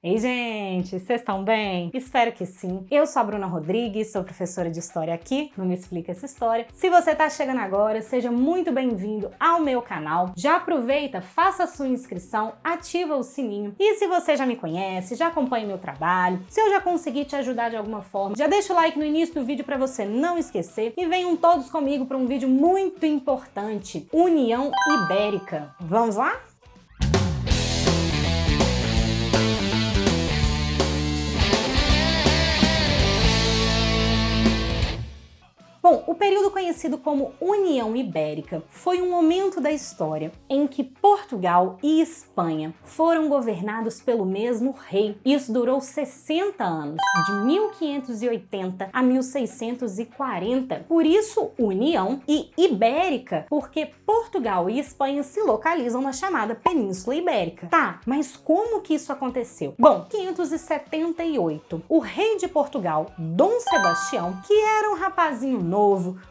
Ei, gente, vocês estão bem? Espero que sim. Eu sou a Bruna Rodrigues, sou professora de História aqui no Me Explica Essa História. Se você está chegando agora, seja muito bem-vindo ao meu canal. Já aproveita, faça a sua inscrição, ativa o sininho. E se você já me conhece, já acompanha meu trabalho, se eu já consegui te ajudar de alguma forma, já deixa o like no início do vídeo para você não esquecer. E venham todos comigo para um vídeo muito importante, União Ibérica. Vamos lá? Bom, o período conhecido como União Ibérica foi um momento da história em que Portugal e Espanha foram governados pelo mesmo rei. Isso durou 60 anos, de 1580 a 1640. Por isso, União e Ibérica, porque Portugal e Espanha se localizam na chamada Península Ibérica. Tá, mas como que isso aconteceu? Bom, 578, o rei de Portugal, Dom Sebastião, que era um rapazinho novo,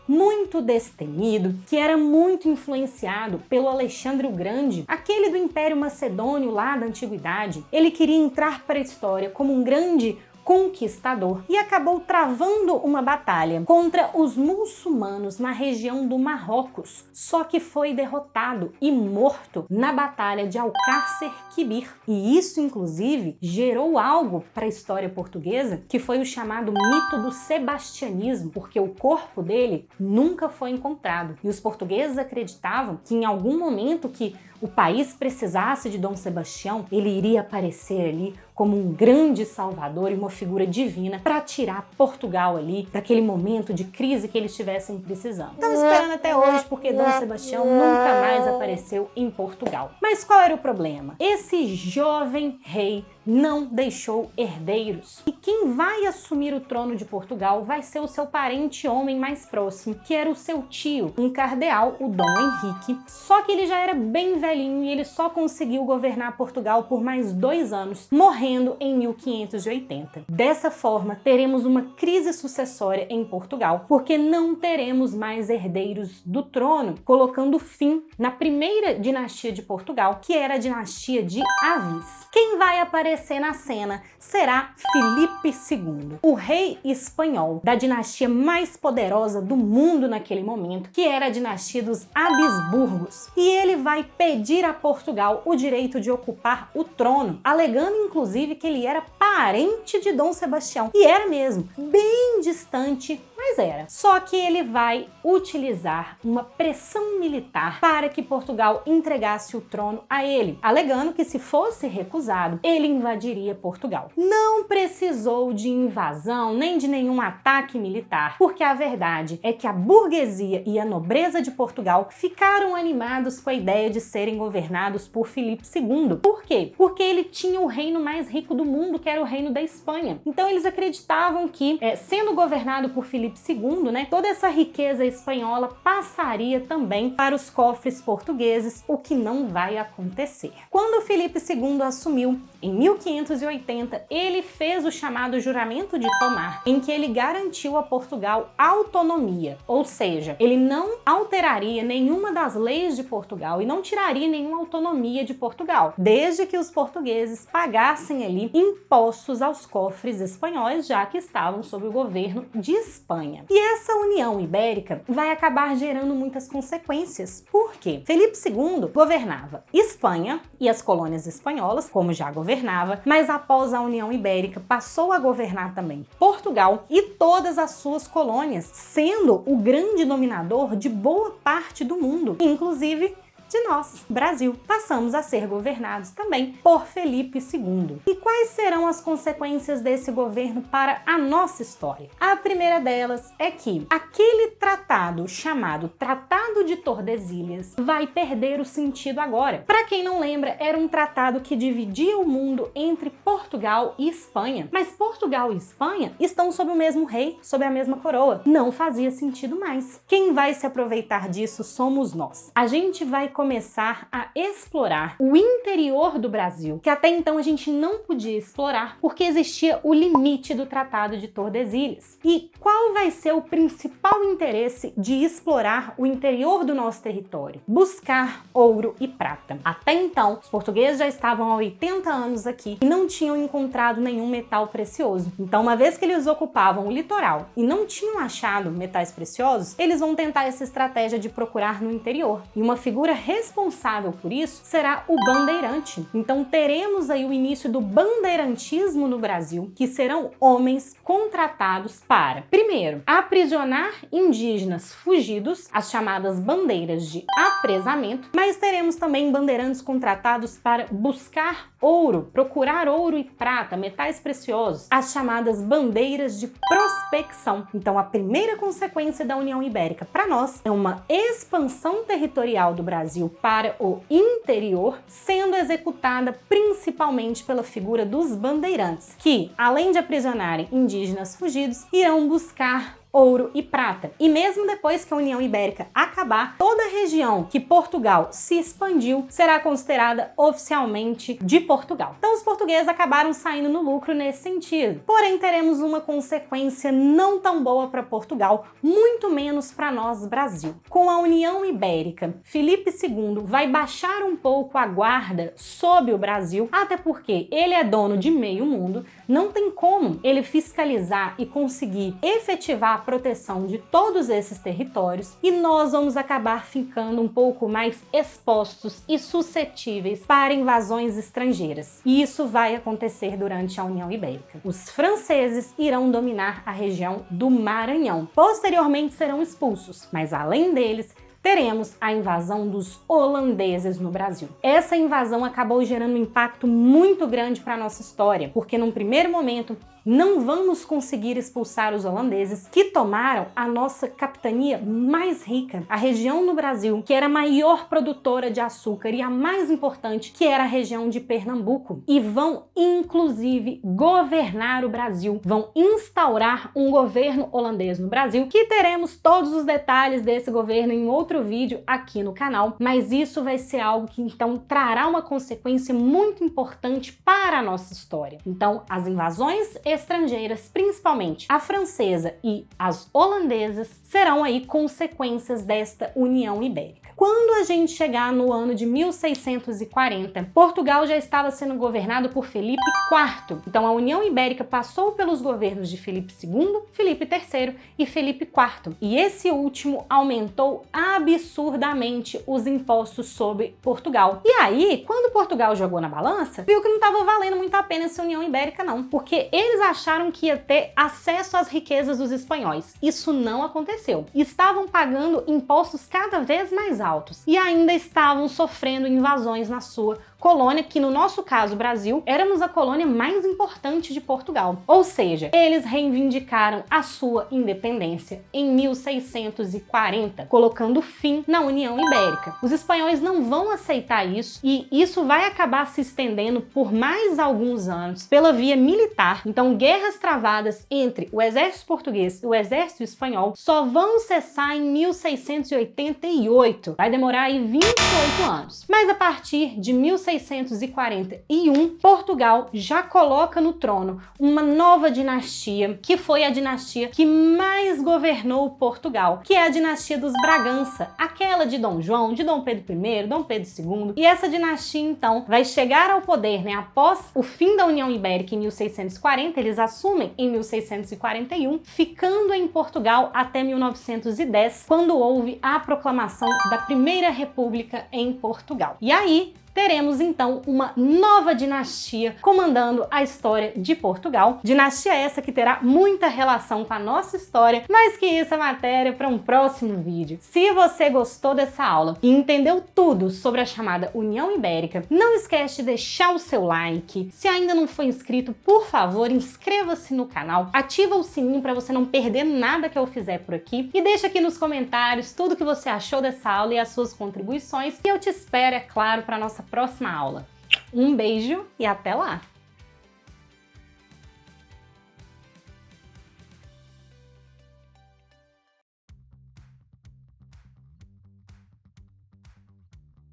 muito destemido, que era muito influenciado pelo Alexandre o Grande, aquele do Império Macedônio lá da Antiguidade. Ele queria entrar para a história como um grande conquistador e acabou travando uma batalha contra os muçulmanos na região do Marrocos, só que foi derrotado e morto na batalha de Alcácer Quibir. E isso, inclusive, gerou algo para a história portuguesa, que foi o chamado mito do sebastianismo, porque o corpo dele nunca foi encontrado. E os portugueses acreditavam que em algum momento que o país precisasse de Dom Sebastião, ele iria aparecer ali como um grande salvador e uma figura divina para tirar Portugal ali daquele momento de crise que eles estivessem precisando. Estão esperando até hoje porque Dom Sebastião nunca mais apareceu em Portugal. Mas qual era o problema? Esse jovem rei não deixou herdeiros. E quem vai assumir o trono de Portugal vai ser o seu parente homem mais próximo, que era o seu tio, um cardeal, o Dom Henrique. Só que ele já era bem velhinho e ele só conseguiu governar Portugal por mais 2 anos, morrendo em 1580. Dessa forma, teremos uma crise sucessória em Portugal, porque não teremos mais herdeiros do trono, colocando fim na primeira dinastia de Portugal, que era a dinastia de Avis. Quem vai aparecer na cena será Filipe II, o rei espanhol da dinastia mais poderosa do mundo naquele momento, que era a dinastia dos Habsburgos. E ele vai pedir a Portugal o direito de ocupar o trono, alegando inclusive que ele era parente de Dom Sebastião. E era mesmo, bem distante, mas era. Só que ele vai utilizar uma pressão militar para que Portugal entregasse o trono a ele, alegando que se fosse recusado, ele invadiria Portugal. Não precisou de invasão nem de nenhum ataque militar, porque a verdade é que a burguesia e a nobreza de Portugal ficaram animados com a ideia de serem governados por Filipe II. Por quê? Porque ele tinha o reino mais rico do mundo, que era o reino da Espanha. Então eles acreditavam que, sendo governado por Filipe II, né, toda essa riqueza espanhola passaria também para os cofres portugueses, o que não vai acontecer. Quando Filipe II assumiu, em 1580, ele fez o chamado Juramento de Tomar, em que ele garantiu a Portugal autonomia, ou seja, ele não alteraria nenhuma das leis de Portugal e não tiraria nenhuma autonomia de Portugal, desde que os portugueses pagassem ali impostos aos cofres espanhóis, já que estavam sob o governo de Espanha. E essa União Ibérica vai acabar gerando muitas consequências. Por quê? Filipe II governava Espanha e as colônias espanholas, como já governava, mas após a União Ibérica passou a governar também Portugal e todas as suas colônias, sendo o grande dominador de boa parte do mundo, inclusive de nós, Brasil. Passamos a ser governados também por Filipe II. E quais serão as consequências desse governo para a nossa história? A primeira delas é que aquele tratado chamado Tratado de Tordesilhas vai perder o sentido agora. Para quem não lembra, era um tratado que dividia o mundo entre Portugal e Espanha. Mas Portugal e Espanha estão sob o mesmo rei, sob a mesma coroa. Não fazia sentido mais. Quem vai se aproveitar disso somos nós. A gente vai começar começar a explorar o interior do Brasil, que até então a gente não podia explorar porque existia o limite do Tratado de Tordesilhas. E qual vai ser o principal interesse de explorar o interior do nosso território? Buscar ouro e prata. Até então, os portugueses já estavam há 80 anos aqui e não tinham encontrado nenhum metal precioso. Então, uma vez que eles ocupavam o litoral e não tinham achado metais preciosos, eles vão tentar essa estratégia de procurar no interior. E uma figura responsável por isso será o bandeirante. Então, teremos aí o início do bandeirantismo no Brasil, que serão homens contratados para, primeiro, aprisionar indígenas fugidos, as chamadas bandeiras de apresamento, mas teremos também bandeirantes contratados para buscar ouro, procurar ouro e prata, metais preciosos, as chamadas bandeiras de prospecção. Então, a primeira consequência da União Ibérica para nós é uma expansão territorial do Brasil para o interior, sendo executada principalmente pela figura dos bandeirantes, que, além de aprisionarem indígenas fugidos, irão buscar ouro e prata. E mesmo depois que a União Ibérica acabar, toda a região que Portugal se expandiu será considerada oficialmente de Portugal. Então os portugueses acabaram saindo no lucro nesse sentido. Porém, teremos uma consequência não tão boa para Portugal, muito menos para nós, Brasil. Com a União Ibérica, Filipe II vai baixar um pouco a guarda sobre o Brasil, até porque ele é dono de meio mundo, não tem como ele fiscalizar e conseguir efetivar a proteção de todos esses territórios, e nós vamos acabar ficando um pouco mais expostos e suscetíveis para invasões estrangeiras. E isso vai acontecer durante a União Ibérica. Os franceses irão dominar a região do Maranhão. Posteriormente serão expulsos, mas além deles, teremos a invasão dos holandeses no Brasil. Essa invasão acabou gerando um impacto muito grande para a nossa história, porque num primeiro momento não vamos conseguir expulsar os holandeses, que tomaram a nossa capitania mais rica, a região do Brasil que era a maior produtora de açúcar e a mais importante, que era a região de Pernambuco, e vão inclusive governar o Brasil, vão instaurar um governo holandês no Brasil, que teremos todos os detalhes desse governo em outro vídeo aqui no canal, mas isso vai ser algo que então trará uma consequência muito importante para a nossa história. Então, as invasões estrangeiras, principalmente a francesa e as holandesas, serão aí consequências desta União Ibérica. Quando a gente chegar no ano de 1640, Portugal já estava sendo governado por Filipe IV. Então a União Ibérica passou pelos governos de Filipe II, Filipe III e Filipe IV. E esse último aumentou absurdamente os impostos sobre Portugal. E aí, quando Portugal jogou na balança, viu que não estava valendo muito a pena essa União Ibérica não, porque eles acharam que ia ter acesso às riquezas dos espanhóis. Isso não aconteceu. Estavam pagando impostos cada vez mais altos e ainda estavam sofrendo invasões na sua colônia, que no nosso caso, Brasil, éramos a colônia mais importante de Portugal. Ou seja, eles reivindicaram a sua independência em 1640, colocando fim na União Ibérica. Os espanhóis não vão aceitar isso e isso vai acabar se estendendo por mais alguns anos pela via militar. Então, guerras travadas entre o exército português e o exército espanhol só vão cessar em 1688. Vai demorar aí 28 anos. Mas a partir de 1641, Portugal já coloca no trono uma nova dinastia, que foi a dinastia que mais governou Portugal, que é a dinastia dos Bragança, aquela de Dom João, de Dom Pedro I, Dom Pedro II. E essa dinastia, então, vai chegar ao poder, após o fim da União Ibérica em 1640, eles assumem em 1641, ficando em Portugal até 1910, quando houve a proclamação da Primeira República em Portugal. E aí, teremos então uma nova dinastia comandando a história de Portugal. Dinastia essa que terá muita relação com a nossa história, mas que isso é matéria para um próximo vídeo. Se você gostou dessa aula e entendeu tudo sobre a chamada União Ibérica, não esquece de deixar o seu like. Se ainda não foi inscrito, por favor, inscreva-se no canal, ativa o sininho para você não perder nada que eu fizer por aqui e deixa aqui nos comentários tudo que você achou dessa aula e as suas contribuições, e eu te espero, é claro, para a nossa próxima aula. Um beijo e até lá!